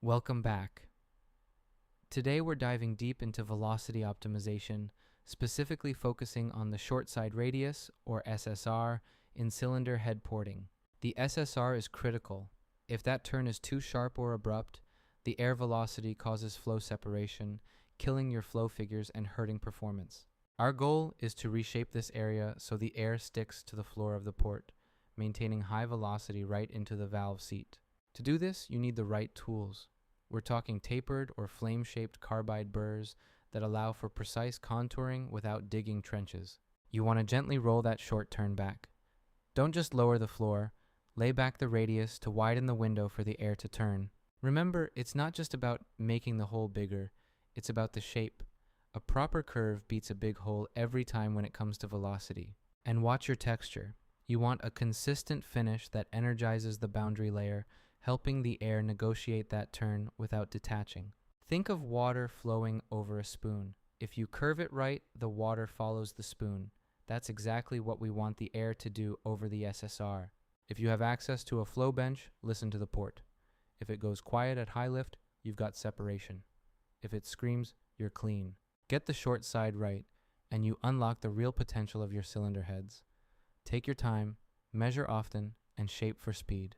Welcome back. Today we're diving deep into velocity optimization, specifically focusing on the short side radius, or SSR, in cylinder head porting. The SSR is critical. If that turn is too sharp or abrupt, the air velocity causes flow separation, killing your flow figures and hurting performance. Our goal is to reshape this area so the air sticks to the floor of the port, maintaining high velocity right into the valve seat. To do this, you need the right tools. We're talking tapered or flame-shaped carbide burrs that allow for precise contouring without digging trenches. You want to gently roll that short turn back. Don't just lower the floor, lay back the radius to widen the window for the air to turn. Remember, it's not just about making the hole bigger, it's about the shape. A proper curve beats a big hole every time when it comes to velocity. And watch your texture. You want a consistent finish that energizes the boundary layer, helping the air negotiate that turn without detaching. Think of water flowing over a spoon. If you curve it right, the water follows the spoon. That's exactly what we want the air to do over the SSR. If you have access to a flow bench, listen to the port. If it goes quiet at high lift, you've got separation. If it screams, you're clean. Get the short side right, and you unlock the real potential of your cylinder heads. Take your time, measure often, and shape for speed.